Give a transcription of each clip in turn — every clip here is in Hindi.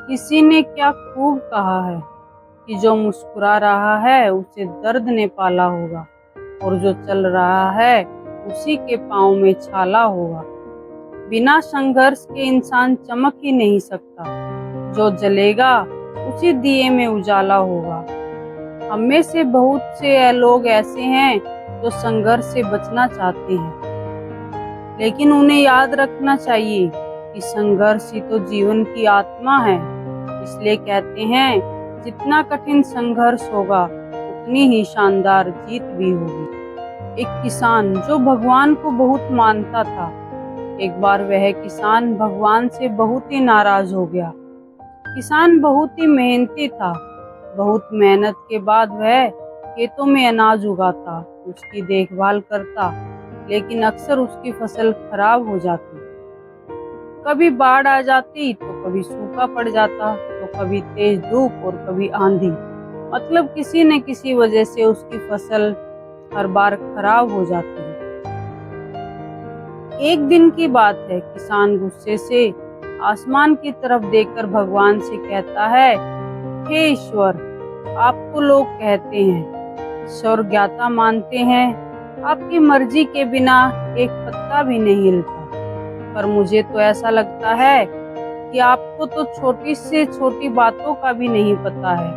किसी ने क्या खूब कहा है कि जो मुस्कुरा रहा है उसे दर्द ने पाला होगा, और जो चल रहा है उसी के पाँव में छाला होगा। बिना संघर्ष के इंसान चमक ही नहीं सकता, जो जलेगा उसी दिए में उजाला होगा। हम में से बहुत से लोग ऐसे हैं जो संघर्ष से बचना चाहते हैं, लेकिन उन्हें याद रखना चाहिए कि संघर्ष ही तो जीवन की आत्मा है। इसलिए कहते हैं, जितना कठिन संघर्ष होगा उतनी ही शानदार जीत भी होगी। एक किसान जो भगवान को बहुत मानता था, एक बार वह किसान भगवान से बहुत ही नाराज हो गया। किसान बहुत ही मेहनती था। बहुत मेहनत के बाद वह खेतों में अनाज उगाता, उसकी देखभाल करता, लेकिन अक्सर उसकी फसल खराब हो जाती। कभी बाढ़ आ जाती तो कभी सूखा पड़ जाता, तो कभी तेज धूप और कभी आंधी। मतलब किसी न किसी वजह से उसकी फसल हर बार खराब हो जाती है। एक दिन की बात है, किसान गुस्से से आसमान की तरफ देखकर भगवान से कहता है, हे ईश्वर, आपको लोग कहते हैं, ईश्वर ज्ञाता मानते हैं, आपकी मर्जी के बिना एक पत्ता भी नहीं हिलता। पर मुझे तो ऐसा लगता है कि आपको तो छोटी से छोटी बातों का भी नहीं पता है।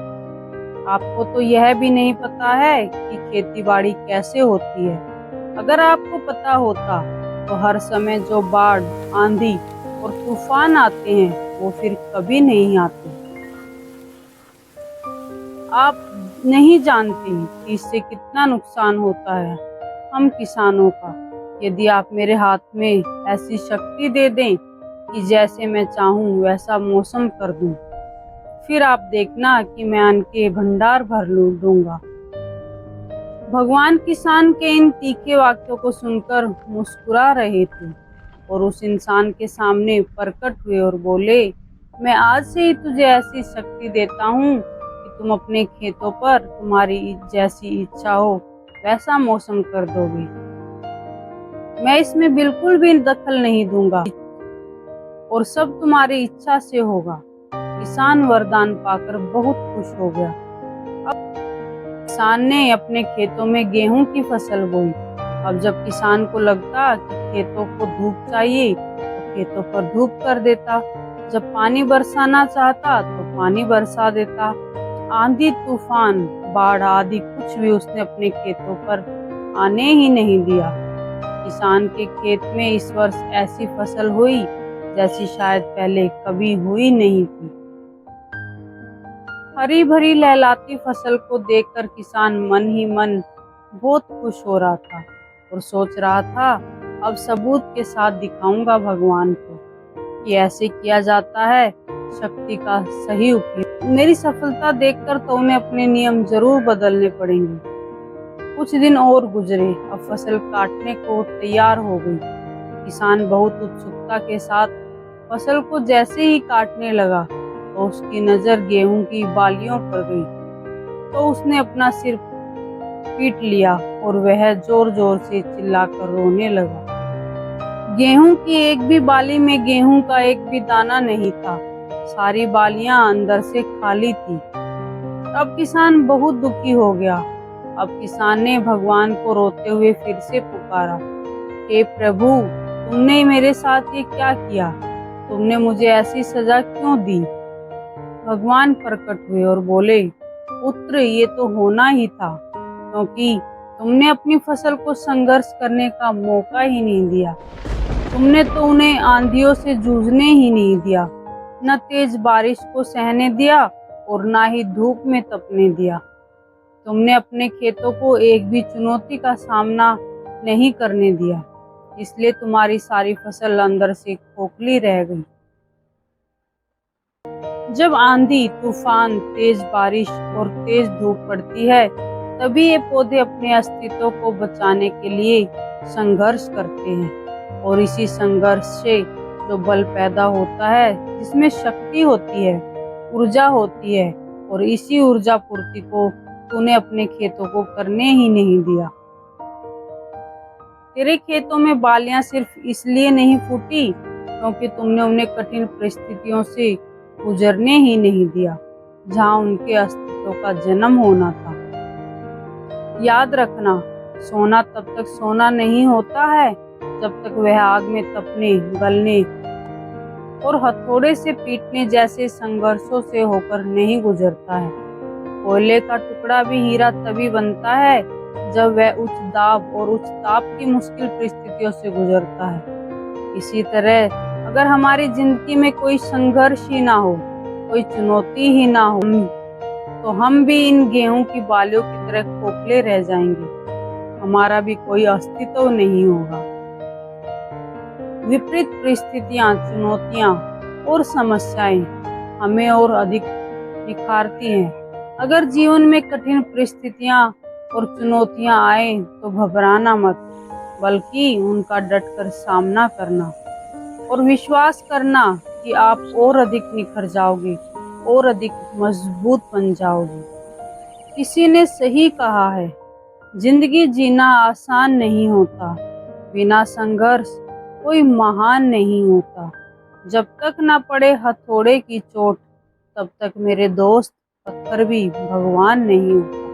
आपको तो यह भी नहीं पता है कि खेतीबाड़ी कैसे होती है। अगर आपको पता होता तो हर समय जो बाढ़, आंधी और तूफान आते हैं वो फिर कभी नहीं आते। आप नहीं जानते कि इससे कितना नुकसान होता है हम किसानों का। यदि आप मेरे हाथ में ऐसी शक्ति दे दें कि जैसे मैं चाहूं वैसा मौसम कर दूं, फिर आप देखना कि मैं अन्न के भंडार भर दूंगा। भगवान किसान के इन तीखे वाक्यों को सुनकर मुस्कुरा रहे थे और उस इंसान के सामने प्रकट हुए और बोले, मैं आज से ही तुझे ऐसी शक्ति देता हूँ कि तुम अपने खेतों पर तुम्हारी जैसी इच्छा हो वैसा मौसम कर दोगे। मैं इसमें बिल्कुल भी दखल नहीं दूंगा और सब तुम्हारी इच्छा से होगा। किसान वरदान पाकर बहुत खुश हो गया। अब किसान ने अपने खेतों में गेहूं की फसल बोई। अब जब किसान को लगता कि खेतों को धूप चाहिए तो खेतों पर धूप कर देता, जब पानी बरसाना चाहता तो पानी बरसा देता। आंधी, तूफान, बाढ़ आदि कुछ भी उसने अपने खेतों पर आने ही नहीं दिया। किसान के खेत में इस वर्ष ऐसी फसल हुई जैसी शायद पहले कभी हुई नहीं थी। हरी भरी लहलाती फसल को देखकर किसान मन ही मन बहुत खुश हो रहा था और सोच रहा था, अब सबूत के साथ दिखाऊंगा भगवान को कि ऐसे किया जाता है शक्ति का सही उपयोग। मेरी सफलता देखकर तो उन्हें अपने नियम जरूर बदलने पड़ेंगे। कुछ दिन और गुजरे। अब फसल काटने को तैयार हो गई। किसान बहुत उत्सुकता के साथ फसल को जैसे ही काटने लगा तो उसकी नजर गेहूं की बालियों पर गई। तो उसने अपना सिर पीट लिया और वह जोर जोर से चिल्लाकर रोने लगा। गेहूं की एक भी बाली में गेहूं का एक भी दाना नहीं था। सारी बालियां अंदर से खाली थी। अब किसान बहुत दुखी हो गया। अब किसान ने भगवान को रोते हुए फिर से पुकारा, हे प्रभु, तुमने मेरे साथ ये क्या किया? तुमने मुझे ऐसी सजा क्यों दी? भगवान प्रकट हुए और बोले, पुत्र, ये तो होना ही था, क्योंकि तुमने अपनी फसल को संघर्ष करने का मौका ही नहीं दिया। तुमने तो उन्हें आंधियों से जूझने ही नहीं दिया, न तेज बारिश को सहने दिया और न ही धूप में तपने दिया। तुमने अपने खेतों को एक भी चुनौती का सामना नहीं करने दिया, इसलिए तुम्हारी सारी फसल अंदर से खोखली रह गई। जब आंधी, तूफान, तेज बारिश और तेज धूप पड़ती है, तभी ये पौधे अपने अस्तित्व को बचाने के लिए संघर्ष करते हैं। और इसी संघर्ष से जो बल पैदा होता है, जिसमें शक्ति होती है, ऊर्जा होती है, और इसी ऊर्जा पूर्ति को तूने अपने खेतों को करने ही नहीं दिया। तेरे खेतों में बालियां सिर्फ इसलिए नहीं फूटी क्योंकि तुमने उन्हें कठिन परिस्थितियों से गुजरने ही नहीं दिया जहाँ उनके अस्तित्व का जन्म होना था। याद रखना, सोना तब तक सोना नहीं होता है जब तक वह आग में तपने, गलने और हथौड़े से पीटने जैसे संघर्षों से होकर नहीं गुजरता है। कोयले का टुकड़ा भी हीरा तभी बनता है जब वह उच्च दाब और उच्च ताप की मुश्किल परिस्थितियों से गुजरता है। इसी तरह अगर हमारी जिंदगी में कोई संघर्ष ही ना हो, कोई चुनौती ही ना हो, तो हम भी इन गेहूं की बालियों की तरह खोखले रह जाएंगे। हमारा भी कोई अस्तित्व नहीं होगा। विपरीत परिस्थितियां, चुनौतियां और समस्याएं हमें और अधिक निखारती हैं। अगर जीवन में कठिन परिस्थितियां और चुनौतियां आए तो घबराना मत, बल्कि उनका डटकर सामना करना और विश्वास करना कि आप और अधिक निखर जाओगे और अधिक मजबूत बन जाओगे। किसी ने सही कहा है, जिंदगी जीना आसान नहीं होता, बिना संघर्ष कोई महान नहीं होता। जब तक ना पड़े हथौड़े की चोट, तब तक मेरे दोस्त पत्थर भी भगवान नहीं होता।